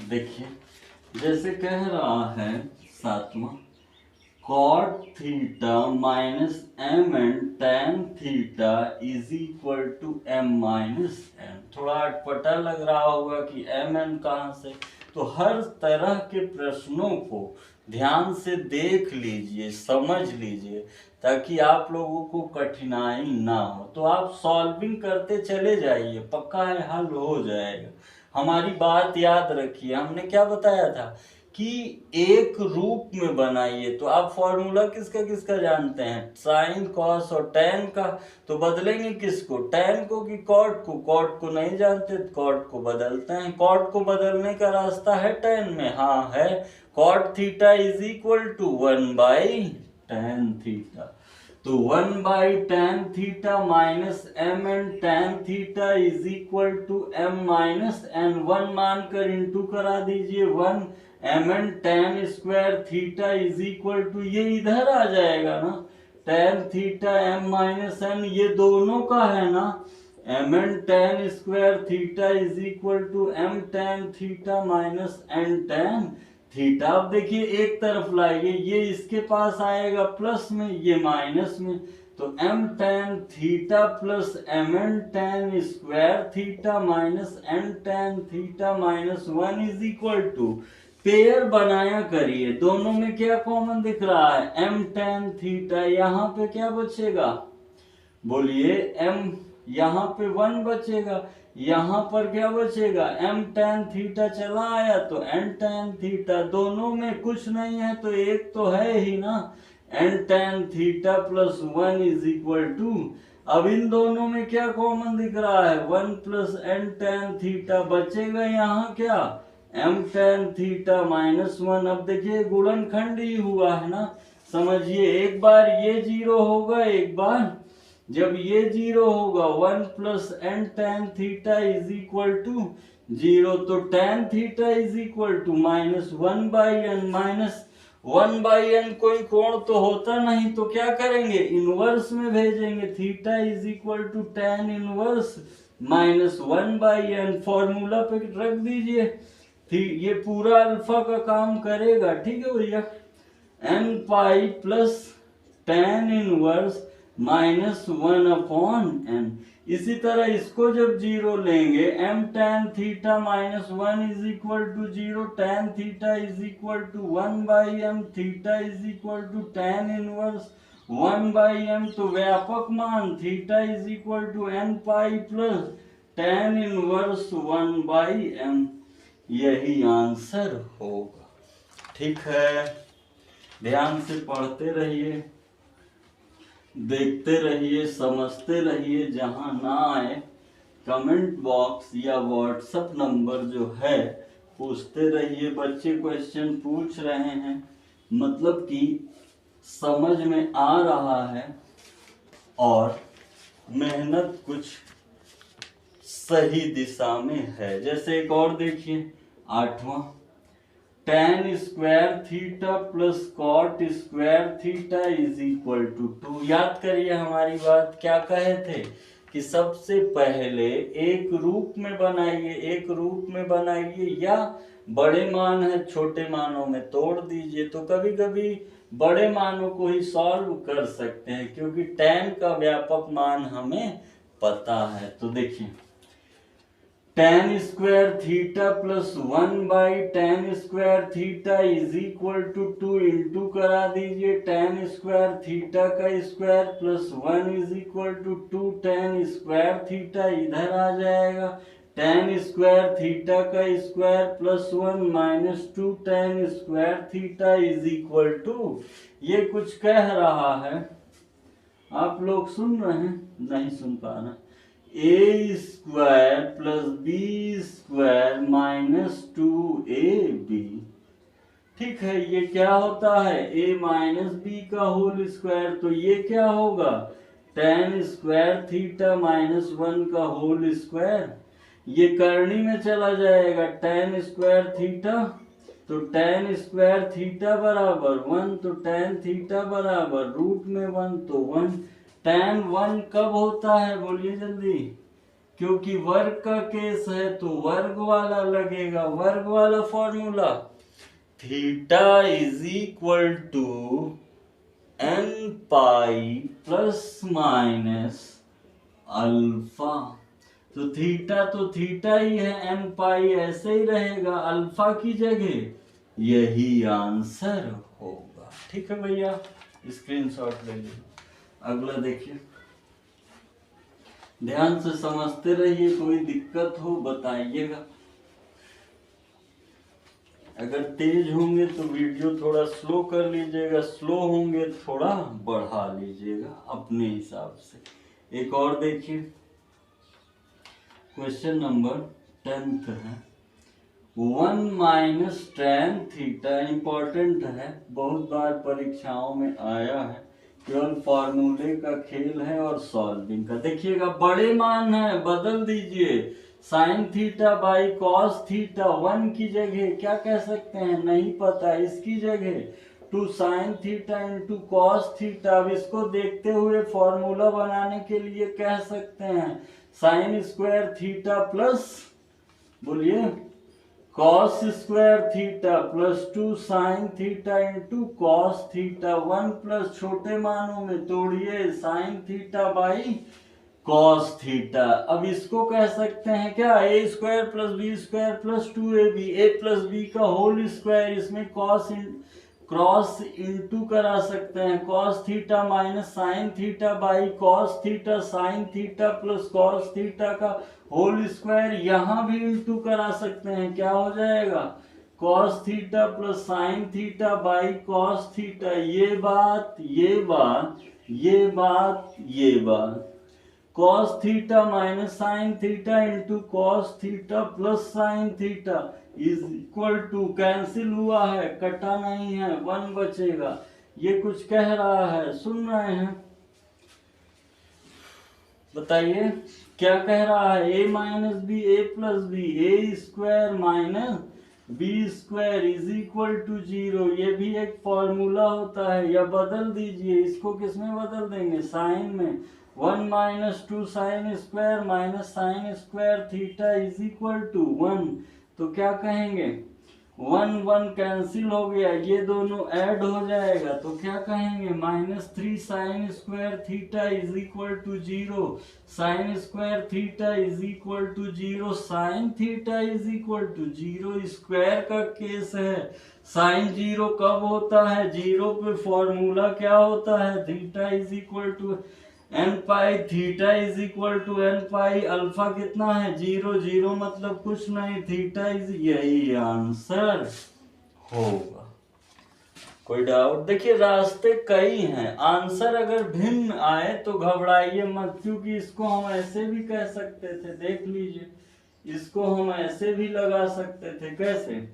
देखिए, जैसे कह रहा है 7वां, cot theta minus m n tan theta is equal to m minus n। थोड़ा अटपटा लग रहा होगा कि m n कहाँ से, तो हर तरह के प्रश्नों को ध्यान से देख लीजिए, समझ लीजिए, ताकि आप लोगों को कठिनाई ना हो। तो आप सॉल्विंग करते चले जाइए, पक्का है हल हो जाएगा। हमारी बात याद रखिए, हमने क्या बताया था कि एक रूप में बनाइए। तो आप फॉर्मूला किसका किसका जानते हैं, साइन कॉस और tan का, तो बदलेंगे किसको, tan को कि कॉट को। कॉट को नहीं जानते तो कॉट को बदलते हैं। कॉट को बदलने का रास्ता है tan में, हाँ है, cot theta is equal to 1/tan theta. तो 1/tan theta minus m n tan theta is equal to m minus n। 1 मानकर इंटू करा दीजिए, 1 m n tan square theta is equal to, ये इधर आ जाएगा ना, tan theta m minus n, ये दोनों का है ना, m n tan square theta is equal to m tan theta minus n tan theta. अब देखिए एक तरफ लाइए, ये इसके पास आएगा प्लस में, ये माइनस में, तो m tan theta plus m n tan square theta minus n tan theta minus 1 is equal to, pair बनाया करिए, दोनों में क्या कॉमन दिख रहा है m tan थीटा, यहाँ पे क्या बचेगा बोलिए m, यहाँ पे 1 बचेगा, यहाँ पर क्या बचेगा m tan थीटा चला आया तो n tan थीटा, दोनों में कुछ नहीं है तो एक तो है ही ना, n tan theta plus 1 is equal to, अब इन दोनों में क्या कॉमन दिख रहा है 1 प्लस n tan थीटा, बचेगा यहाँ क्या m tan थीटा माइनस 1। अब देखिए गुणनखंड ही हुआ है ना, समझिए एक बार ये जीरो होगा, एक बार जब ये जीरो होगा 1 plus n tan theta is equal to 0, तो tan theta is equal to minus 1 by n. Minus 1 by n कोई कोण तो होता नहीं, तो क्या करेंगे, इनवर्स में भेजेंगे। Theta is equal to tan inverse minus 1 by n, formula पे रख दीजिए। ये पूरा अल्फा का काम करेगा, ठीक है भैया। N pi plus tan inverse minus 1 upon n. इसी तरह इसको जब जीरो लेंगे, m tan theta minus 1 is equal to 0, tan theta is equal to 1 by m, theta is equal to tan inverse 1 by m. तो व्यापक मान theta is equal to n pi plus tan inverse 1 by m. यही answer होगा, ठीक है। ध्यान से पढ़ते रहिए, देखते रहिए, समझते रहिए। जहां ना आए कमेंट बॉक्स या व्हाट्सएप नंबर जो है पूछते रहिए। बच्चे क्वेश्चन पूछ रहे हैं, मतलब कि समझ में आ रहा है और मेहनत कुछ सही दिशा में है। जैसे एक और देखिए 8वां, tan square theta plus cot square theta is equal to 2। याद करिए हमारी बात, क्या कहे थे कि सबसे पहले एक रूप में बनाइए, एक रूप में बनाइए, या बड़े मान है छोटे मानों में तोड़ दीजिए। तो कभी कभी बड़े मानों को ही सॉल्व कर सकते हैं, क्योंकि tan का व्यापक मान हमें पता है। तो देखिए tan square theta plus 1 by tan square theta is equal to 2 into करा दीजिए। tan स्क्वायर थीटा का square plus 1 is equal to 2 tan square theta इधर आ जाएगा। tan स्क्वायर थीटा का square plus 1 minus 2 tan square theta is equal to, ये कुछ कह रहा है, आप लोग सुन रहे हैं, नहीं सुन पा रहे, a square plus b square minus 2ab। ठीक है, ये क्या होता है, a माइनस बी का होल स्क्वायर। तो ये क्या होगा, tan स्क्वायर थीटा माइनस 1 का होल स्क्वायर। ये करनी में चला जाएगा, tan स्क्वायर थीटा, तो tan स्क्वायर थीटा बराबर 1, तो tan थीटा बराबर रूट में 1, तो 1। tan 1 कब होता है, बोलिए जल्दी, क्योंकि वर्ग का केस है तो वर्ग वाला लगेगा। वर्ग वाला formula, theta is equal to n pi plus minus alpha. तो थीटा ही है, n पाई ऐसे ही रहेगा अल्फा की जगह। यही आंसर होगा, ठीक है भैया, स्क्रीनशॉट ले लीजिए। अगला देखिए, ध्यान से समझते रहिए, कोई दिक्कत हो बताइएगा। अगर तेज होंगे तो वीडियो थोड़ा स्लो कर लीजिएगा, स्लो होंगे थोड़ा बढ़ा लीजिएगा अपने हिसाब से। एक और देखिए, क्वेश्चन नंबर 10 है। 1 माइनस tan थीटा, इंपॉर्टेंट है, बहुत बार परीक्षाओं में आया है, केवल फॉर्मूले का खेल है और सॉल्विंग का। देखिएगा बड़े मान है, बदल दीजिए, sign theta by cos theta 1 की जगह क्या कह सकते हैं, नहीं पता, इसकी जगह 2 sine theta into cos theta. अब इसको देखते हुए फॉर्मूला बनाने के लिए कह सकते हैं साइन स्क्वायर थीटा प्लस, बोलिए, cos square theta plus 2 sine theta into cos theta. 1 plus छोटे मानों में तोड़िए, sine theta by cos theta. अब इसको कह सकते हैं क्या, a square plus b square plus 2ab, a plus b का होल स्क्वायर। इसमें क्रॉस इंटू करा सकते हैं, cos theta minus sine theta by cos theta, sine theta plus cos theta का होल स्क्वायर। यहां भी इंटू करा सकते हैं, क्या हो जाएगा, cos theta plus sine theta by cos theta. ये बात, ये बात, ये बात, ये बात, cos theta minus sine theta into cos theta plus sine theta is equal to, cancel हुआ है, कटा नहीं है, 1 बचेगा। ये कुछ कह रहा है, सुन रहे हैं? बताइए क्या कह रहा है? a minus b a plus b, a square minus b square is equal to 0। ये भी एक फॉर्मूला होता है। या बदल दीजिए, इसको किस में बदल देंगे? साइन में। 1 minus 2 sine square minus sine square theta is equal to 1। तो क्या कहेंगे? 1 1 कैंसिल हो गया, ये दोनों ऐड हो जाएगा, तो क्या कहेंगे? -3 sine square theta is equal to 0। Sine square theta is equal to 0, sine theta is equal to 0। Square का केस है। साइन 0 कब होता है? 0 पे फॉर्मूला क्या होता है? Theta is equal to n pi, theta is equal to n pi. Alpha कितना है? 0 0 मतलब कुछ नहीं, थीटा इज, यही आंसर होगा। कोई डाउट? देखिए रास्ते कई हैं, आंसर अगर भिन्न आए तो घबराइए मत, क्योंकि इसको हम ऐसे भी कह सकते थे, देख लीजिए, इसको हम ऐसे भी लगा सकते थे। कैसे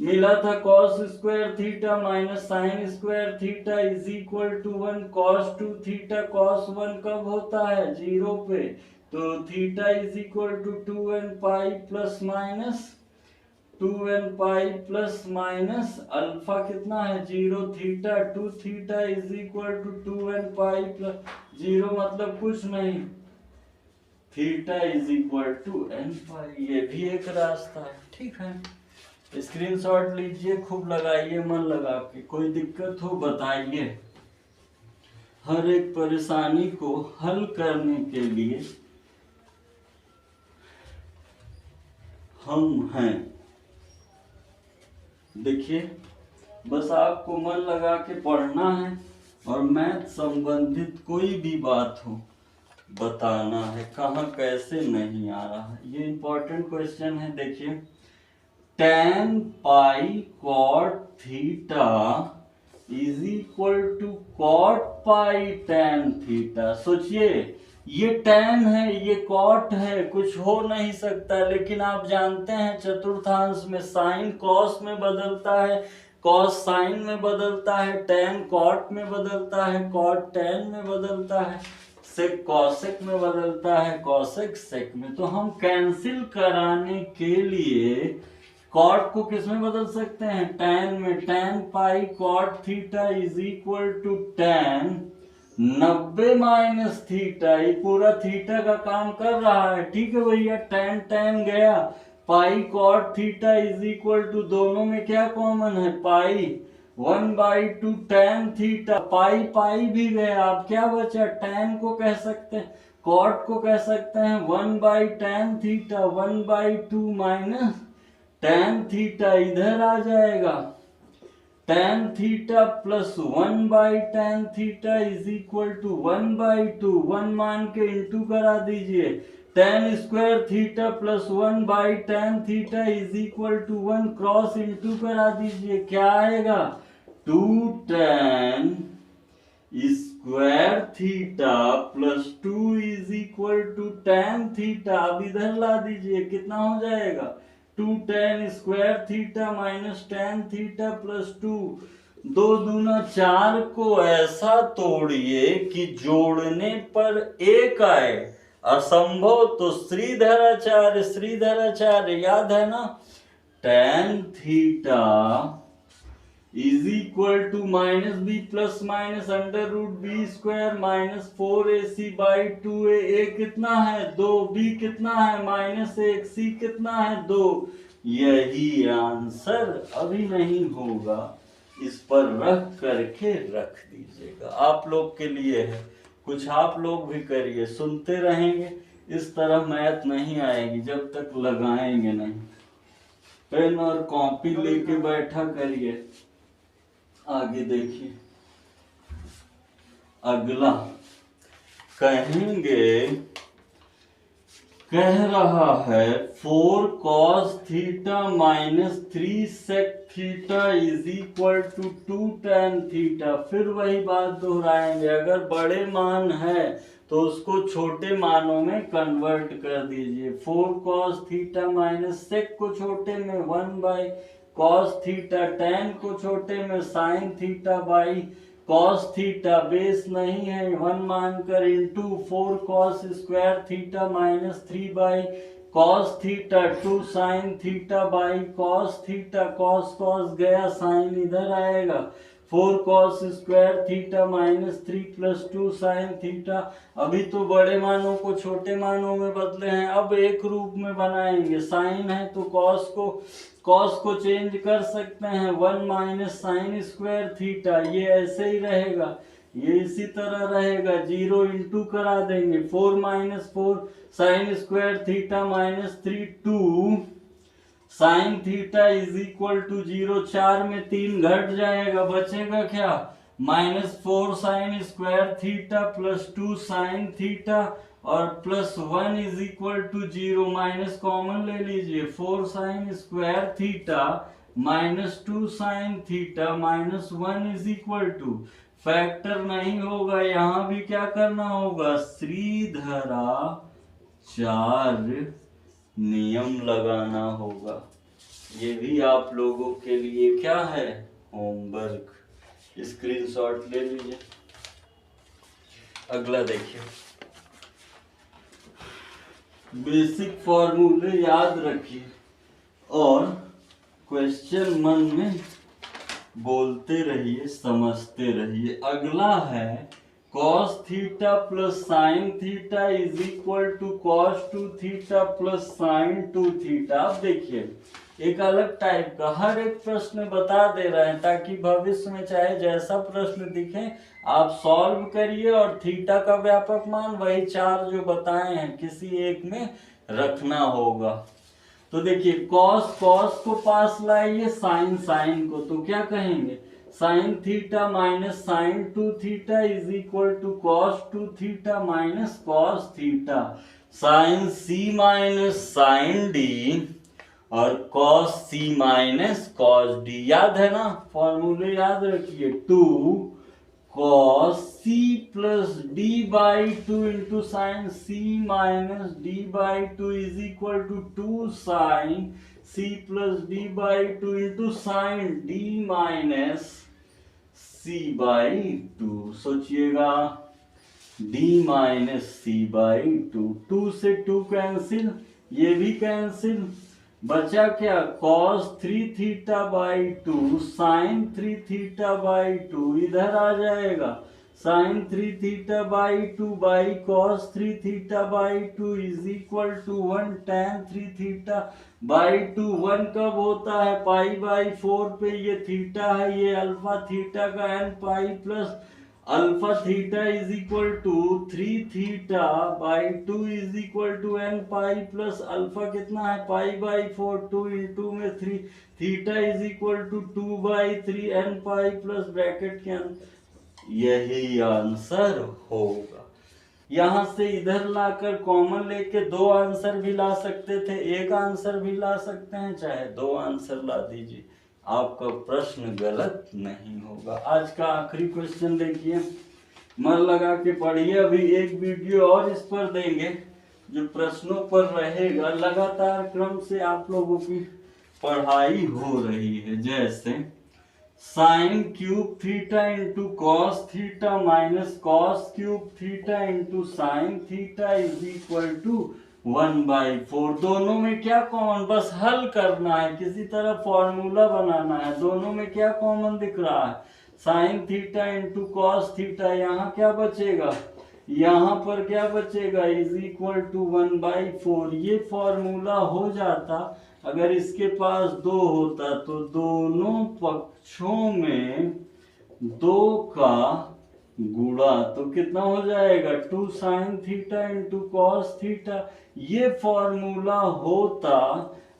मिला था? Cos square theta minus sine square theta is equal to 1। Cos 2 theta cos 1 कब होता है? 0 पे। तो theta is equal to 2n pi plus minus 2n pi plus minus alpha कितना है? 0। Theta 2 theta is equal to 2n pi plus 0 मतलब कुछ नहीं, theta is equal to n pi. ये भी एक रास्ता है। ठीक है, स्क्रीनशॉट लीजिए, खूब लगाइए मन लगा के। कोई दिक्कत हो बताइए। हर एक परेशानी को हल करने के लिए हम हैं। देखिए बस आपको मन लगा के पढ़ना है और मैथ संबंधित कोई भी बात हो बताना है, कहाँ कैसे नहीं आ रहा है। ये इंपॉर्टेंट क्वेश्चन है। देखिए tan pi cot theta is equal to cot pi tan theta. सोचिए ये tan है, ये कॉट है, कुछ हो नहीं सकता। लेकिन आप जानते हैं चतुर्थांश में साइन कॉस में बदलता है, कॉस साइन में बदलता है, tan कॉट में बदलता है, कॉट tan में बदलता है, सेक कॉसेक में बदलता है, कॉसेक सेक में। तो हम कैंसिल कराने के लिए कॉट को किस में बदल सकते हैं? tan में। tan pi cot theta is equal to tan 90 minus theta. ये पूरा थीटा का काम कर रहा है। ठीक है भैया, tan tan गया, pi cot theta is equal to, दोनों में क्या कॉमन है? पाई। 1/2 tan थीटा, पाई पाई भी गया, अब क्या बचा? tan को कह सकते हैं, कॉट को कह सकते हैं 1/tan theta, 1/2 minus tan theta इधर आ जाएगा। tan theta plus 1/tan theta is equal to 1/2, 1 मान के इंटू करा दीजिए। tan square theta plus 1/tan theta is equal to 1, cross into करा दीजिए, क्या आएगा? 2 tan square theta plus 2 is equal to tan theta. अब इधर ला दीजिए, कितना हो जाएगा? 2 tan square theta minus tan theta plus 2। 2 दूना 4 को ऐसा तोड़िए कि जोड़ने पर 1 आए। असंभव तो श्रीधराचार्य, श्रीधराचार्य याद है ना? tan theta is equal to minus b plus minus under root b square minus 4ac by 2a। A कितना है? 2। बी कितना है? -1। सी कितना है? 2। यही आंसर अभी नहीं होगा, इस पर रख करके रख दीजिएगा, आप लोग के लिए है। कुछ आप लोग भी करिए, सुनते रहेंगे, इस तरह मैथ नहीं आएगी जब तक लगाएंगे नहीं। पेन और कॉपी लेके बैठा करिए। आगे देखिए, अगला कहेंगे, कह रहा है 4 cos theta minus 3 sec theta is equal to 2 tan theta. फिर वही बात दोहराएंगे, अगर बड़े मान है तो उसको छोटे मानों में कन्वर्ट कर दीजिए। 4 cos थीटा माइनस सेक को छोटे में 1 बाई कॉस थीटा, tan को छोटे में sign theta by cos theta, base नहीं है 1 मानकर, into 4 cos square theta minus 3 by cos theta 2 sine theta by cos theta, cos cos गया, साइन इधर आएगा, 4 cos square theta minus 3 plus 2 sine theta. अभी तो बड़े मानों को छोटे मानों में बदले हैं, अब एक रूप में बनाएंगे। साइन है तो कॉस को चेंज कर सकते हैं, 1 माइनस साइन स्क्वायर थीटा, ये ऐसे ही रहेगा, ये इसी तरह रहेगा, 0 इंटू करा देंगे, 4 minus 4 sine square theta minus 3 2 sine theta is equal to 0, 4 में 3 घट जाएगा, बचेगा क्या, -4 sine square theta plus 2 sine theta और plus 1 is equal to 0, minus common ले लीजिए, 4 sine square theta minus 2 sine theta minus 1 is equal to, factor नहीं होगा, यहां भी क्या करना होगा, श्रीधराचार्य नियम लगाना होगा। ये भी आप लोगों के लिए क्या है, होमवर्क, स्क्रीनशॉट ले लीजिए। अगला देखिए, बेसिक फॉर्मूले याद रखिए और क्वेश्चन मन में बोलते रहिए, समझते रहिए। अगला है cos theta plus sine theta is equal to cos 2 theta plus sine 2 theta. अब देखिए एक अलग टाइप का हर एक प्रश्न बता दे रहे हैं ताकि भविष्य में चाहे जैसा प्रश्न दिखे आप सॉल्व करिए और थीटा का व्यापक मान वही 4 जो बताए हैं किसी एक में रखना होगा। तो देखिए cos को पास लाइए, साइन को, तो क्या कहेंगे, sine theta minus sine 2 theta is equal to cos 2 theta minus cos theta, sine C minus sine D और cos C minus cos D. याद है ना, फॉर्मूले याद रखिए, 2 cos C plus D by 2 into sine C minus D by 2 is equal to 2 sine C plus D by 2 into sine D minus C by 2। सोचिएगा, d minus C by 2, 2 से 2 cancel, ये भी कैंसिल, बचा क्या, cos 3 theta by 2 sine 3 theta by 2 इधर आ जाएगा, sine 3 theta by 2 by cos 3 theta by 2 is equal to 1 tan 3 theta by 2। 1 कब होता है, पाई बाई 4 पे, ये थीटा है, ये अल्फा थीटा का n pi plus alpha theta is equal to 3 theta by 2 is equal to n pi plus alpha कितना है, पाई बाई 4, 2 इंटू में 3 theta is equal to 2 by 3 n pi plus bracket के अंदर, यही answer होगा। यहां से इधर लाकर कॉमन लेके 2 आंसर भी ला सकते थे, एक आंसर भी ला सकते हैं, चाहे 2 आंसर ला दीजिए, आपका प्रश्न गलत नहीं होगा। आज का आखिरी क्वेश्चन देखिए, मन लगा के पढ़िए, अभी एक वीडियो और इस पर देंगे जो प्रश्नों पर रहेगा, लगातार क्रम से आप लोगों की पढ़ाई हो रही है। जैसे sine cube theta into cos theta minus cos cube theta into sine theta is equal to 1/4। दोनों में क्या कॉमन, बस हल करना है, किसी तरह फॉर्मूला बनाना है। दोनों में क्या कॉमन दिख रहा है, sine theta into cos theta, यहाँ क्या बचेगा, यहाँ पर क्या बचेगा, इज इक्वल टू 1/4। ये फॉर्मूला हो जाता अगर इसके पास 2 होता तो दोनों पक्षों में 2 का गुणा तो कितना हो जाएगा, 2 sine theta into cos theta. ये फॉर्मूला होता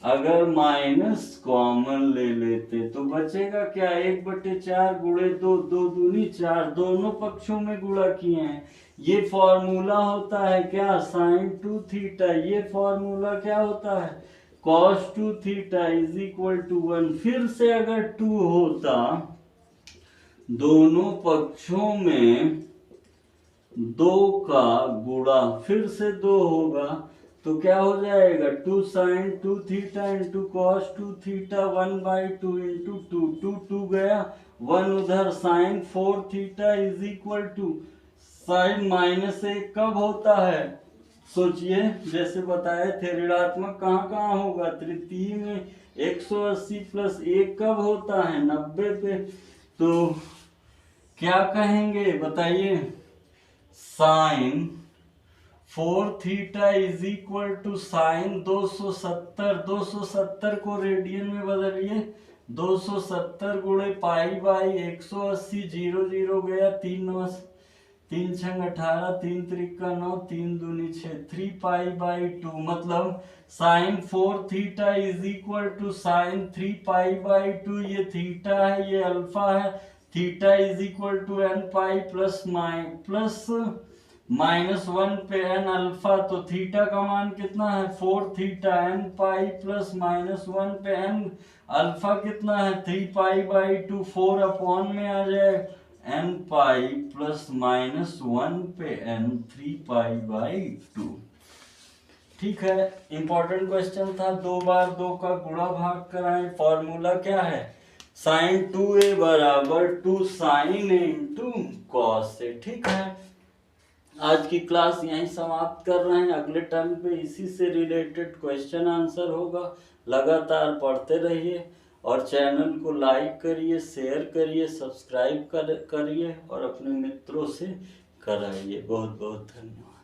अगर माइनस कॉमन ले लेते तो बचेगा क्या, 1/4 गुणे 2, 2 दूनी 4, दोनों पक्षों में गुणा किए हैं। ये फॉर्मूला होता है क्या, साइन 2 थीटा। ये फॉर्मूला क्या होता है, cos 2 theta is equal to 1। फिर से अगर 2 होता, दोनों पक्षों में 2 का गुणा फिर से 2 होगा तो क्या हो जाएगा 2 sine 2 theta into cos 2 theta 1/2 into 2 2 गया 1 उधर sine 4 theta is equal to sine -1 कब होता है सोचिए, जैसे बताए थे ऋणात्मक कहाँ कहाँ होगा, तृतीय में 180 प्लस 1 कब होता है 90 पे। तो क्या कहेंगे बताइए, sine 4 theta is equal to sine 270 को रेडियन में बदलिए 270 गुणे पाई बाई 180 0 0 गया 3 छंग 18 3 त्रिका 9 3 दूनी 6 3 पाई बाई 2 मतलब sine 4 theta is equal to sine 3 pi by 2। ये थीटा है ये अल्फा है, theta is equal to n pi plus -1 पे एन अल्फा। तो थीटा का मान कितना है 4 थीटा एन पाई प्लस -1 पे एन अल्फा कितना है 3 पाई बाई 2 4 अपॉन में आ जाए एन पाई प्लस -1 पे एन 3 पाई बाई 2। ठीक है, इंपॉर्टेंट क्वेश्चन था। 2 बार 2 का गुणा भाग कराएं। फॉर्मूला क्या है, साइन 2a बराबर 2 साइन a इंटू कॉस ए। ठीक है, आज की क्लास यहीं समाप्त कर रहे हैं। अगले टर्म पे इसी से रिलेटेड क्वेश्चन आंसर होगा। लगातार पढ़ते रहिए और चैनल को लाइक करिए, शेयर करिए, सब्सक्राइब करिए और अपने मित्रों से कराइए। बहुत बहुत धन्यवाद।